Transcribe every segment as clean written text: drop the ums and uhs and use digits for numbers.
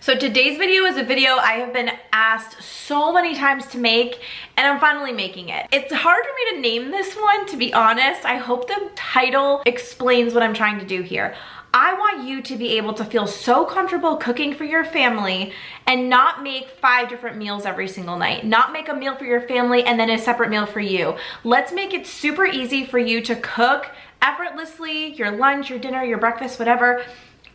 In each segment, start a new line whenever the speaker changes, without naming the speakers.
So today's video is a video I have been asked so many times to make, and I'm finally making it. It's hard for me to name this one, to be honest. I hope the title explains what I'm trying to do here. I want you to be able to feel so comfortable cooking for your family and not make 5 different meals every single night. Not make a meal for your family and then a separate meal for you. Let's make it super easy for you to cook effortlessly, your lunch, your dinner, your breakfast, whatever,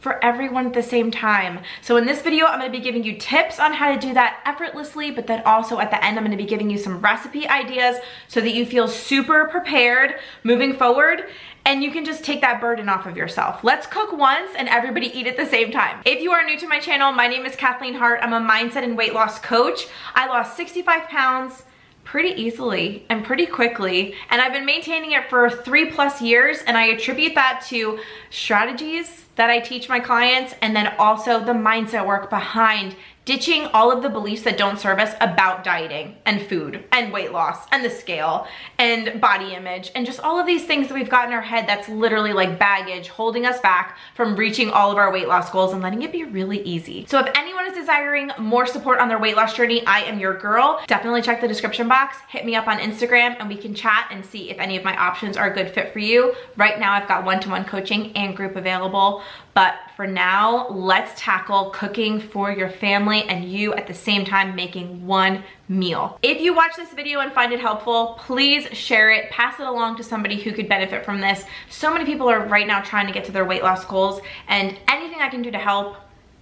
for everyone at the same time. So in this video, I'm gonna be giving you tips on how to do that effortlessly, but then also at the end, I'm gonna be giving you some recipe ideas so that you feel super prepared moving forward, and you can just take that burden off of yourself. Let's cook once and everybody eat at the same time. If you are new to my channel, my name is Kathleen Hart. I'm a mindset and weight loss coach. I lost 65 pounds pretty easily and pretty quickly, and I've been maintaining it for 3+ years, and I attribute that to strategies that I teach my clients, and then also the mindset work behind ditching all of the beliefs that don't serve us about dieting and food and weight loss and the scale and body image and just all of these things that we've got in our head that's literally like baggage holding us back from reaching all of our weight loss goals and letting it be really easy. So if anyone is desiring more support on their weight loss journey, I am your girl. Definitely check the description box, hit me up on Instagram, and we can chat and see if any of my options are a good fit for you. Right now I've got one-to-one coaching and group available, but for now, let's tackle cooking for your family and you at the same time making one meal. If you watch this video and find it helpful, please share it, pass it along to somebody who could benefit from this. So many people are right now trying to get to their weight loss goals, and anything I can do to help,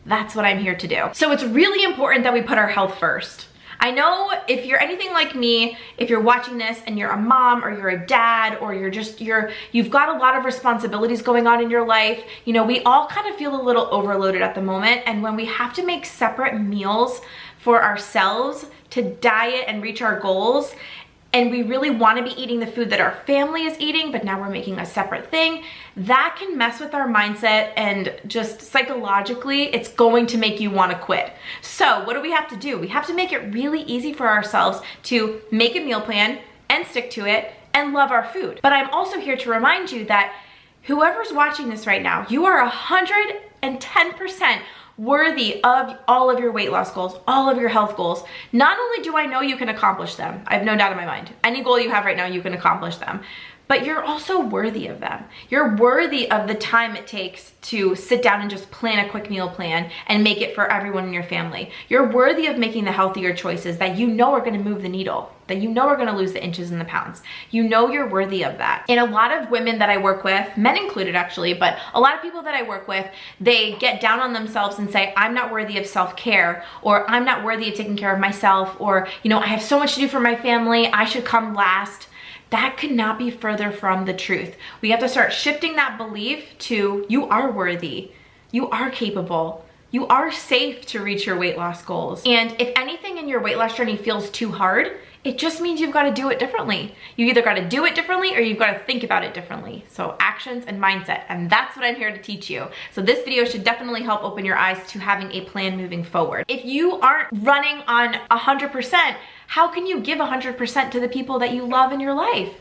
that's what I'm here to do. So it's really important that we put our health first. I know if you're anything like me, if you're watching this and you're a mom or you're a dad or you've got a lot of responsibilities going on in your life, you know, we all kind of feel a little overloaded at the moment. And when we have to make separate meals for ourselves to diet and reach our goals, and we really want to be eating the food that our family is eating, but now we're making a separate thing, that can mess with our mindset, and just psychologically, it's going to make you want to quit. So what do we have to do? We have to make it really easy for ourselves to make a meal plan and stick to it and love our food. But I'm also here to remind you that whoever's watching this right now, you are 110% worthy of all of your weight loss goals, all of your health goals. Not only do I know you can accomplish them, I have no doubt in my mind. Any goal you have right now, you can accomplish them. But you're also worthy of them. You're worthy of the time it takes to sit down and just plan a quick meal plan and make it for everyone in your family. You're worthy of making the healthier choices that you know are gonna move the needle, that you know are gonna lose the inches and the pounds. You know you're worthy of that. And a lot of women that I work with, men included actually, but a lot of people that I work with, they get down on themselves and say, I'm not worthy of self-care, or I'm not worthy of taking care of myself, or, you know, I have so much to do for my family, I should come last. That could not be further from the truth. We have to start shifting that belief to you are worthy, you are capable, you are safe to reach your weight loss goals. And if anything in your weight loss journey feels too hard, it just means you've got to do it differently. You either got to do it differently or you've got to think about it differently. So actions and mindset, and that's what I'm here to teach you. So this video should definitely help open your eyes to having a plan moving forward. If you aren't running on 100%, how can you give 100% to the people that you love in your life?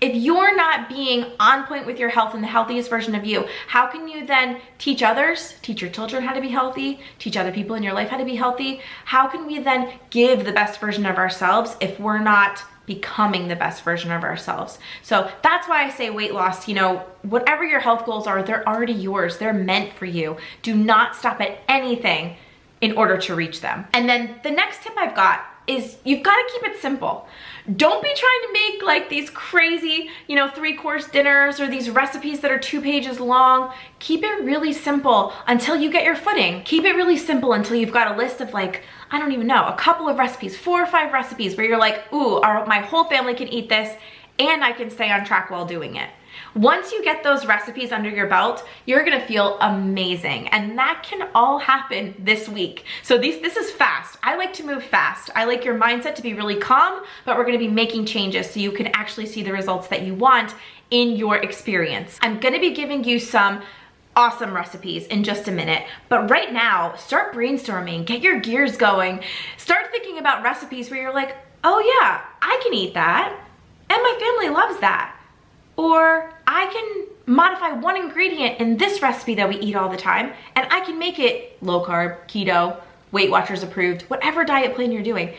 If you're not being on point with your health and the healthiest version of you, how can you then teach others, teach your children how to be healthy, teach other people in your life how to be healthy? How can we then give the best version of ourselves if we're not becoming the best version of ourselves? So that's why I say weight loss, you know, whatever your health goals are, they're already yours. They're meant for you. Do not stop at anything in order to reach them. And then the next tip I've got is you've got to keep it simple. Don't be trying to make like these crazy, you know, 3-course dinners or these recipes that are 2 pages long. Keep it really simple until you get your footing. Keep it really simple until you've got a list of like, I don't even know, a couple of recipes, 4 or 5 recipes where you're like, ooh, my whole family can eat this and I can stay on track while doing it. Once you get those recipes under your belt, you're gonna feel amazing. And that can all happen this week. So this is fast. I like to move fast. I like your mindset to be really calm, but we're gonna be making changes so you can actually see the results that you want in your experience. I'm gonna be giving you some awesome recipes in just a minute, but right now, start brainstorming, get your gears going, start thinking about recipes where you're like, oh yeah, I can eat that, and my family loves that. Or I can modify one ingredient in this recipe that we eat all the time, and I can make it low carb, keto, Weight Watchers approved, whatever diet plan you're doing.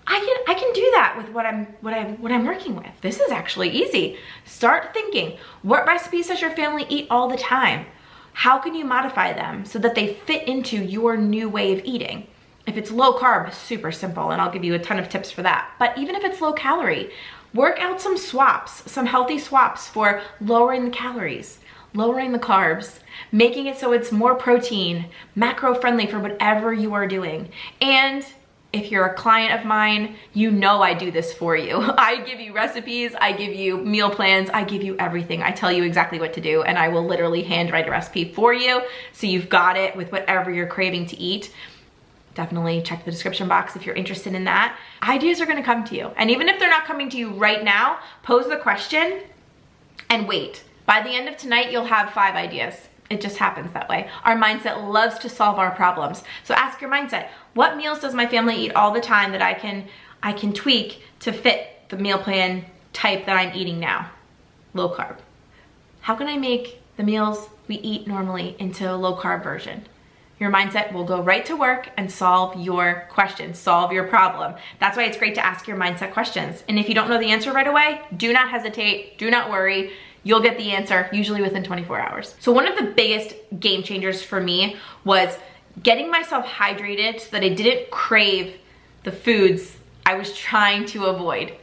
I can do that with what I'm working with. This is actually easy. Start thinking, what recipes does your family eat all the time? How can you modify them so that they fit into your new way of eating? If it's low carb, super simple, and I'll give you a ton of tips for that. But even if it's low calorie, work out some swaps, some healthy swaps for lowering the calories, lowering the carbs, making it so it's more protein, macro friendly for whatever you are doing. And if you're a client of mine, you know I do this for you. I give you recipes, I give you meal plans, I give you everything. I tell you exactly what to do, and I will literally handwrite a recipe for you so you've got it with whatever you're craving to eat. Definitely check the description box if you're interested in that. Ideas are gonna come to you. And even if they're not coming to you right now, pose the question and wait. By the end of tonight, you'll have 5 ideas. It just happens that way. Our mindset loves to solve our problems. So ask your mindset, what meals does my family eat all the time that I can tweak to fit the meal plan type that I'm eating now? Low carb. How can I make the meals we eat normally into a low carb version? Your mindset will go right to work and solve your question, solve your problem. That's why it's great to ask your mindset questions. And if you don't know the answer right away, do not hesitate, do not worry. You'll get the answer usually within 24 hours. So one of the biggest game changers for me was getting myself hydrated so that I didn't crave the foods I was trying to avoid,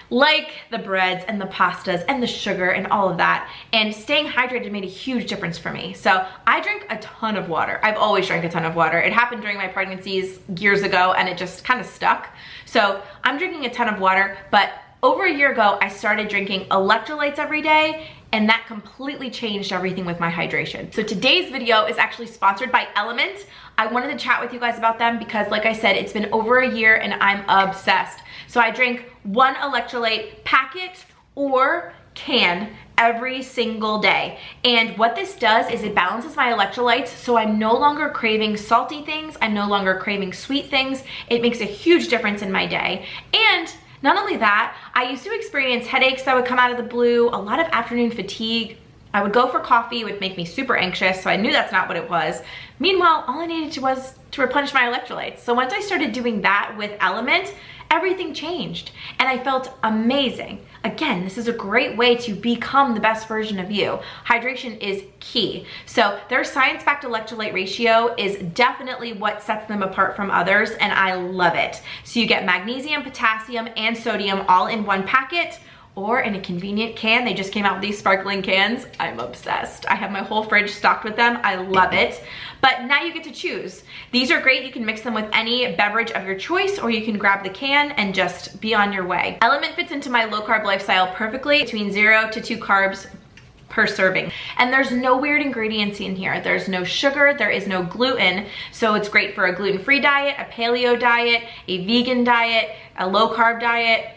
like the breads and the pastas and the sugar and all of that. And staying hydrated made a huge difference for me. So I drink a ton of water. I've always drank a ton of water. It happened during my pregnancies years ago and it just kind of stuck. So I'm drinking a ton of water, but over a year ago, I started drinking electrolytes every day, and that completely changed everything with my hydration. So today's video is actually sponsored by Element. I wanted to chat with you guys about them because, like I said, it's been over a year and I'm obsessed. So I drink 1 electrolyte packet or can every single day. And what this does is it balances my electrolytes, so I'm no longer craving salty things, I'm no longer craving sweet things. It makes a huge difference in my day. And not only that, I used to experience headaches that would come out of the blue, a lot of afternoon fatigue. I would go for coffee, it would make me super anxious, so I knew that's not what it was. Meanwhile, all I needed was to replenish my electrolytes. So once I started doing that with Element, everything changed and I felt amazing. Again, this is a great way to become the best version of you. Hydration is key. So their science-backed electrolyte ratio is definitely what sets them apart from others, and I love it. So you get magnesium, potassium, and sodium all in 1 packet, or in a convenient can. They just came out with these sparkling cans. I'm obsessed. I have my whole fridge stocked with them. I love it. But now you get to choose. These are great. You can mix them with any beverage of your choice, or you can grab the can and just be on your way. Element fits into my low carb lifestyle perfectly, between 0 to 2 carbs per serving. And there's no weird ingredients in here. There's no sugar, there is no gluten. So it's great for a gluten-free diet, a paleo diet, a vegan diet, a low carb diet.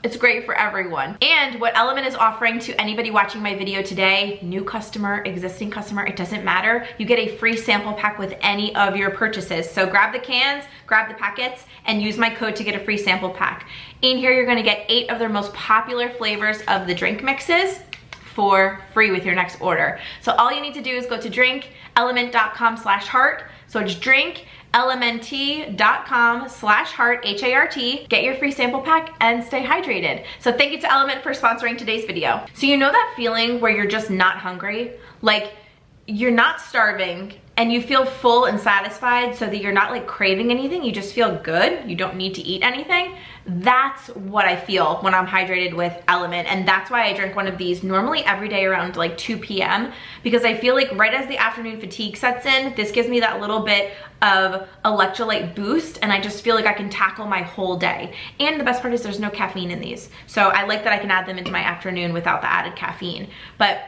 It's great for everyone. And what Element is offering to anybody watching my video today, new customer, existing customer, it doesn't matter. You get a free sample pack with any of your purchases. So grab the cans, grab the packets, and use my code to get a free sample pack. In here, you're gonna get 8 of their most popular flavors of the drink mixes for free with your next order. So all you need to do is go to drinkelement.com/heart. So it's drinkelement.com/heart, H-A-R-T. Get your free sample pack and stay hydrated. So thank you to Element for sponsoring today's video. So you know that feeling where you're just not hungry? Like you're not starving and you feel full and satisfied so that you're not like craving anything, you just feel good, you don't need to eat anything. That's what I feel when I'm hydrated with Element, and that's why I drink one of these normally every day around like 2 p.m. because I feel like right as the afternoon fatigue sets in, this gives me that little bit of electrolyte boost, and I just feel like I can tackle my whole day. And the best part is there's no caffeine in these, so I like that I can add them into my afternoon without the added caffeine. But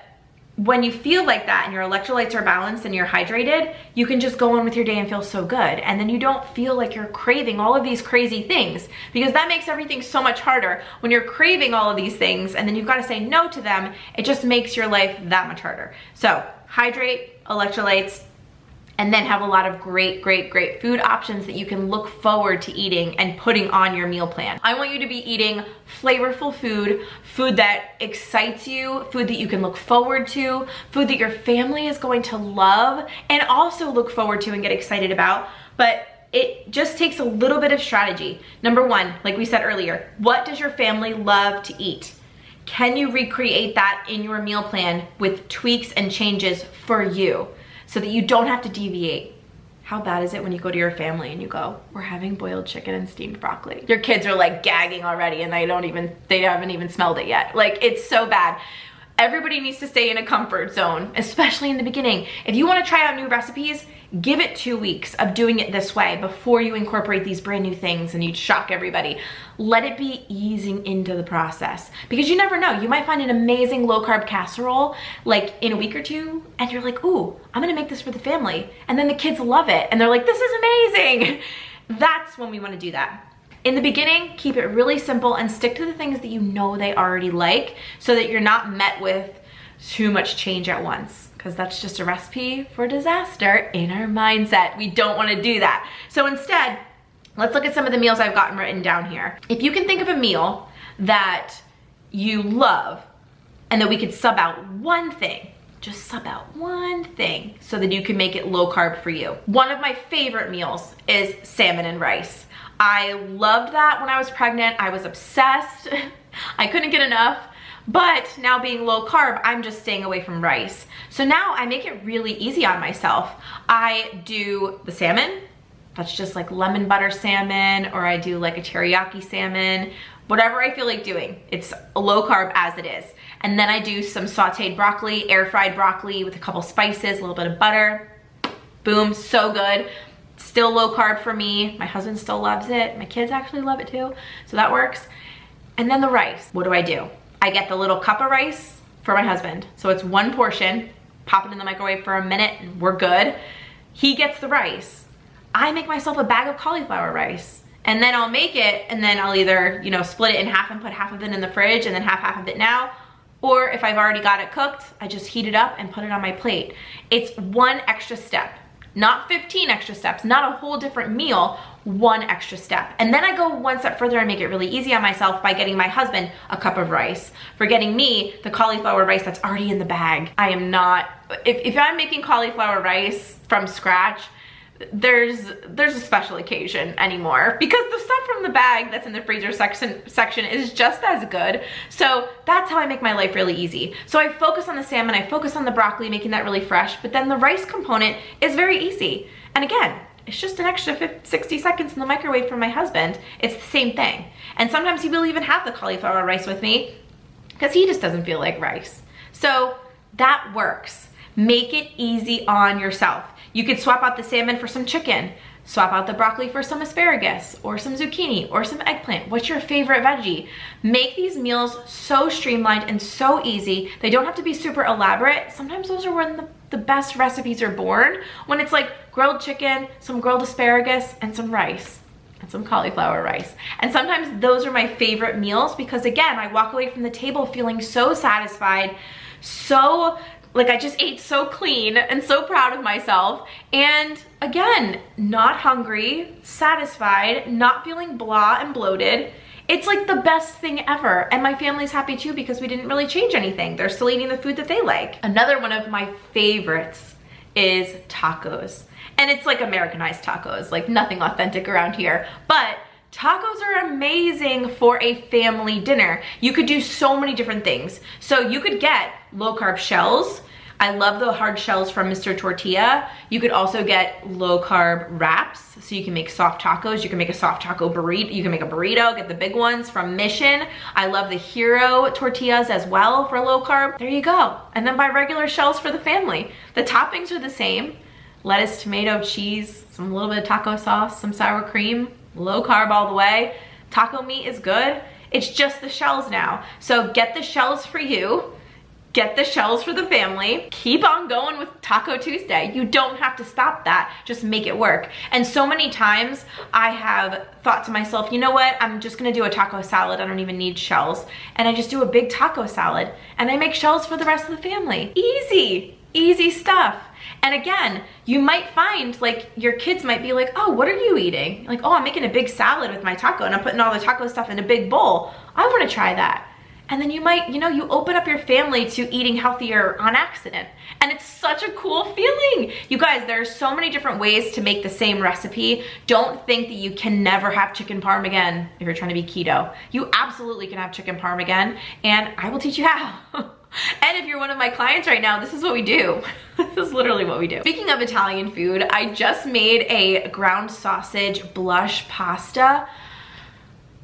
when you feel like that and your electrolytes are balanced and you're hydrated, you can just go on with your day and feel so good. And then you don't feel like you're craving all of these crazy things, because that makes everything so much harder. When you're craving all of these things and then you've got to say no to them, it just makes your life that much harder. So hydrate, electrolytes, and then have a lot of great food options that you can look forward to eating and putting on your meal plan. I want you to be eating flavorful food, food that excites you, food that you can look forward to, food that your family is going to love and also look forward to and get excited about. But It just takes a little bit of strategy. Number one, like we said earlier, what does your family love to eat? Can you recreate that in your meal plan with tweaks and changes for you so that you don't have to deviate? How bad is it when you go to your family and you go, we're having boiled chicken and steamed broccoli? Your kids are like gagging already and they haven't even smelled it yet. Like, it's so bad. Everybody needs to stay in a comfort zone, especially in the beginning. If you want to try out new recipes, give it 2 weeks of doing it this way before you incorporate these brand new things and you shock everybody. Let it be easing into the process, because you never know. You might find an amazing low carb casserole like in a week or two and you're like, ooh, I'm gonna make this for the family. And then the kids love it and they're like, this is amazing. That's when we want to do that. In the beginning, keep it really simple and stick to the things that you know they already like so that you're not met with too much change at once, because that's just a recipe for disaster in our mindset. We don't want to do that. So instead, let's look at some of the meals I've gotten written down here. If you can think of a meal that you love and that we could sub out one thing, just sub out one thing so that you can make it low carb for you. One of my favorite meals is salmon and rice. I loved that when I was pregnant. I was obsessed. I couldn't get enough. But now being low carb, I'm just staying away from rice. So now I make it really easy on myself. I do the salmon. That's just like lemon butter salmon, or I do like a teriyaki salmon, whatever I feel like doing. It's low carb as it is. And then I do some sauteed broccoli, air fried broccoli with a couple spices, a little bit of butter. Boom, so good. Still low carb for me. My husband still loves it. My kids actually love it too. So that works. And then the rice. What do? I get the little cup of rice for my husband. So it's one portion, pop it in the microwave for a minute and we're good. He gets the rice. I make myself a bag of cauliflower rice. And then I'll make it and then I'll either, split it in half and put half of it in the fridge and then half of it now. Or if I've already got it cooked, I just heat it up and put it on my plate. It's one extra step. Not 15 extra steps, not a whole different meal, one extra step. And then I go one step further and make it really easy on myself by getting my husband a cup of rice. For getting me the cauliflower rice that's already in the bag. I am not, if I'm making cauliflower rice from scratch, there's a special occasion anymore, because the stuff from the bag that's in the freezer section is just as good. So that's how I make my life really easy. So I focus on the salmon, I focus on the broccoli, making that really fresh, but then the rice component is very easy. And again, it's just an extra 60 seconds in the microwave for my husband. It's the same thing. And sometimes he will even have the cauliflower rice with me because he just doesn't feel like rice. So that works. Make it easy on yourself. You could swap out the salmon for some chicken, swap out the broccoli for some asparagus or some zucchini or some eggplant. What's your favorite veggie? Make these meals so streamlined and so easy. They don't have to be super elaborate. Sometimes those are when the best recipes are born, when it's like grilled chicken, some grilled asparagus, and some rice. And some cauliflower rice. And sometimes those are my favorite meals because, again, I walk away from the table feeling so satisfied, so like I just ate so clean and so proud of myself. And again, not hungry, satisfied, not feeling blah and bloated. It's like the best thing ever. And my family's happy too because we didn't really change anything. They're still eating the food that they like. Another one of my favorites is tacos. And it's like Americanized tacos, like nothing authentic around here. But tacos are amazing for a family dinner. You could do so many different things. So you could get low carb shells. I love the hard shells from Mr. Tortilla. You could also get low carb wraps. So you can make soft tacos. You can make a soft taco burrito. You can make a burrito, get the big ones from Mission. I love the Hero tortillas as well for low carb. There you go. And then buy regular shells for the family. The toppings are the same. Lettuce, tomato, cheese, some little bit of taco sauce, some sour cream, low carb all the way. Taco meat is good. It's just the shells now. So get the shells for you. Get the shells for the family. Keep on going with Taco Tuesday. You don't have to stop that. Just make it work. And so many times I have thought to myself, you know what? I'm just gonna do a taco salad. I don't even need shells. And I just do a big taco salad and I make shells for the rest of the family. Easy, easy stuff. And again, you might find like your kids might be like, oh, what are you eating? Like, oh, I'm making a big salad with my taco and I'm putting all the taco stuff in a big bowl. I wanna try that. And then you might, you open up your family to eating healthier on accident. And it's such a cool feeling. You guys, there are so many different ways to make the same recipe. Don't think that you can never have chicken parm again if you're trying to be keto. You absolutely can have chicken parm again, and I will teach you how. And if you're one of my clients right now, this is what we do. This is literally what we do. Speaking of Italian food, I just made a ground sausage blush pasta.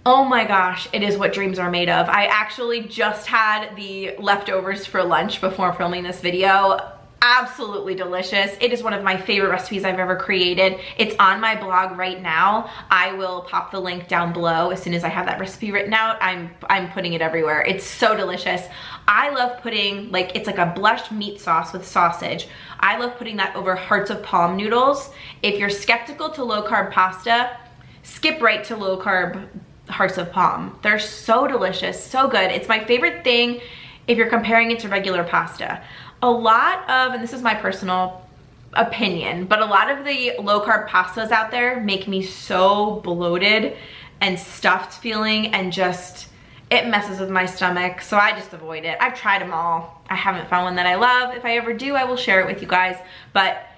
Oh my gosh, it is what dreams are made of. I actually just had the leftovers for lunch before filming this video. Absolutely delicious. It is one of my favorite recipes I've ever created. It's on my blog right now. I will pop the link down below as soon as I have that recipe written out. I'm putting it everywhere. It's so delicious. I love putting, it's like a blush meat sauce with sausage. I love putting that over hearts of palm noodles. If you're skeptical to low carb pasta, skip right to low carb hearts of palm. They're so delicious, so good. It's my favorite thing if you're comparing it to regular pasta. A lot of, and this is my personal opinion, but a lot of the low carb pastas out there make me so bloated and stuffed feeling, and just, it messes with my stomach, so I just avoid it. I've tried them all. I haven't found one that I love. If I ever do, I will share it with you guys, but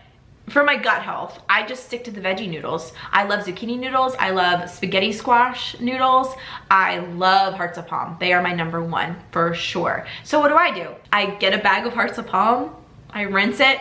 for my gut health, I just stick to the veggie noodles. I love zucchini noodles. I love spaghetti squash noodles. I love hearts of palm. They are my number one for sure. So what do? I get a bag of hearts of palm, I rinse it,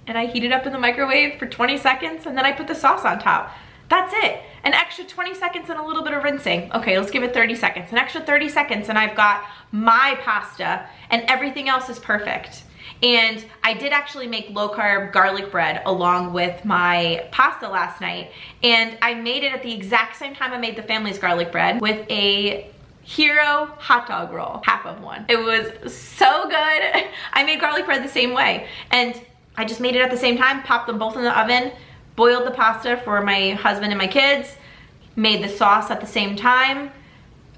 and I heat it up in the microwave for 20 seconds, and then I put the sauce on top. That's it. An extra 20 seconds and a little bit of rinsing. Okay, let's give it 30 seconds. An extra 30 seconds and I've got my pasta, and everything else is perfect. And I did actually make low carb garlic bread along with my pasta last night, and I made it at the exact same time I made the family's garlic bread with a Hero hot dog roll, half of one. It was so good. I made garlic bread the same way, and I just made it at the same time, popped them both in the oven, boiled the pasta for my husband and my kids, made the sauce at the same time.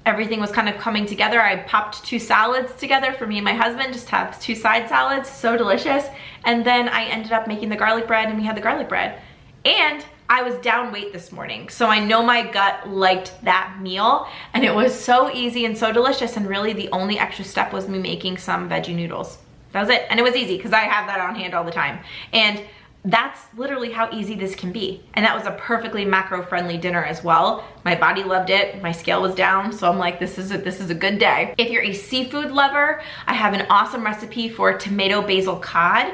Everything was kind of coming together. I popped 2 salads together for me and my husband, just to have 2 side salads, so delicious. And then I ended up making the garlic bread, and we had the garlic bread. And I was down weight this morning, so I know my gut liked that meal, and it was so easy and so delicious, and really the only extra step was me making some veggie noodles. That was it, and it was easy because I have that on hand all the time. And that's literally how easy this can be. And that was a perfectly macro-friendly dinner as well. My body loved it. My scale was down, so I'm like, this is a good day. If you're a seafood lover, I have an awesome recipe for tomato basil cod.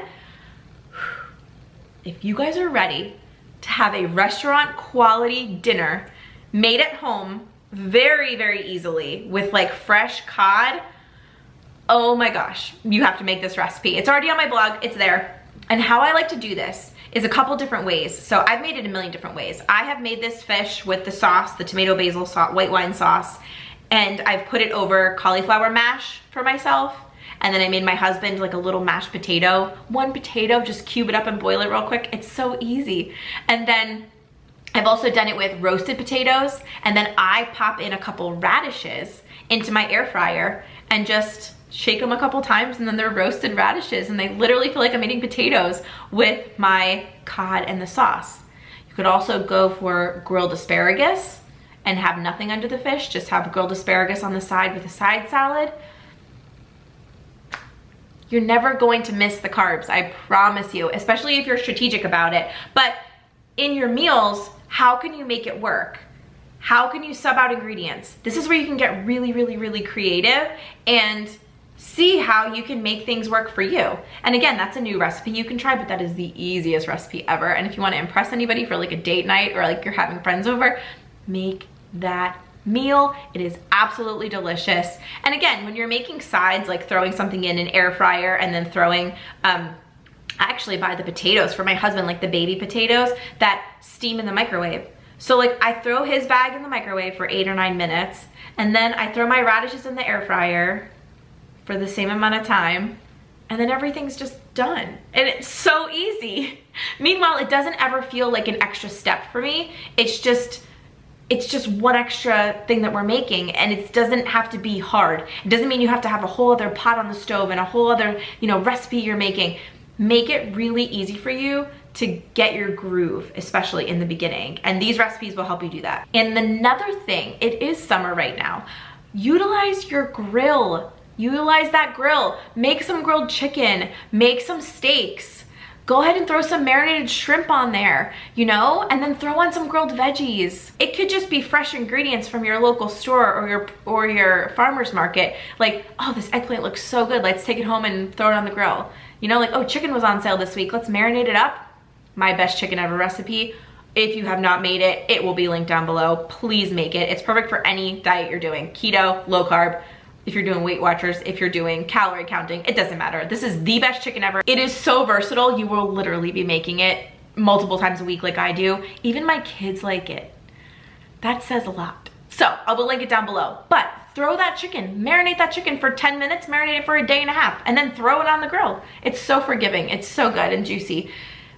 If you guys are ready to have a restaurant quality dinner made at home very, very easily with fresh cod, oh my gosh, you have to make this recipe. It's already on my blog, it's there. And how I like to do this is a couple different ways. So I've made it a million different ways. I have made this fish with the sauce, the tomato basil sauce, white wine sauce, and I've put it over cauliflower mash for myself. And then I made my husband a little mashed potato. 1 potato, just cube it up and boil it real quick. It's so easy. And then I've also done it with roasted potatoes, and then I pop in a couple radishes into my air fryer and just shake them a couple times, and then they're roasted radishes, and they literally feel like I'm eating potatoes with my cod and the sauce. You could also go for grilled asparagus and have nothing under the fish, just have grilled asparagus on the side with a side salad. You're never going to miss the carbs, I promise you, especially if you're strategic about it. But in your meals, how can you make it work? How can you sub out ingredients? This is where you can get really, really, really creative and see how you can make things work for you. And again, that's a new recipe you can try, but that is the easiest recipe ever. And if you want to impress anybody for a date night, or you're having friends over, make that meal. It is absolutely delicious. And again, when you're making sides, throwing something in an air fryer and then throwing, I actually buy the potatoes for my husband, the baby potatoes that steam in the microwave. So I throw his bag in the microwave for 8 or 9 minutes, and then I throw my radishes in the air fryer for the same amount of time, and then everything's just done. And it's so easy. Meanwhile, it doesn't ever feel like an extra step for me. It's just one extra thing that we're making, and it doesn't have to be hard. It doesn't mean you have to have a whole other pot on the stove and a whole other, recipe you're making. Make it really easy for you to get your groove, especially in the beginning. And these recipes will help you do that. And another thing, it is summer right now. Utilize your grill. Utilize that grill. Make some grilled chicken, make some steaks. Go ahead and throw some marinated shrimp on there, you know, and then throw on some grilled veggies. It could just be fresh ingredients from your local store or your farmer's market. Like, oh, this eggplant looks so good. Let's take it home and throw it on the grill. You know, like, oh, chicken was on sale this week. Let's marinate it up. My best chicken ever recipe. If you have not made it, it will be linked down below. Please make it. It's perfect for any diet you're doing. Keto, low carb. If you're doing Weight Watchers, if you're doing calorie counting, it doesn't matter. This is the best chicken ever. It is so versatile. You will literally be making it multiple times a week like I do. Even my kids like it. That says a lot. So I will link it down below. But throw that chicken, marinate that chicken for 10 minutes, marinate it for a day and a half, and then throw it on the grill. It's so forgiving. It's so good and juicy.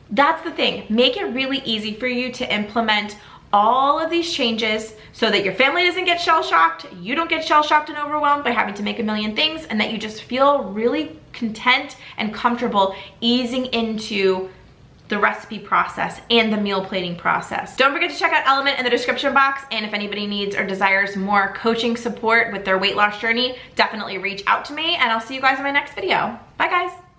That's the thing. Make it really easy for you to implement all of these changes so that your family doesn't get shell-shocked, you don't get shell-shocked and overwhelmed by having to make a million things, and that you just feel really content and comfortable easing into the recipe process and the meal plating process. Don't forget to check out Element in the description box, and if anybody needs or desires more coaching support with their weight loss journey, definitely reach out to me, and I'll see you guys in my next video. Bye guys.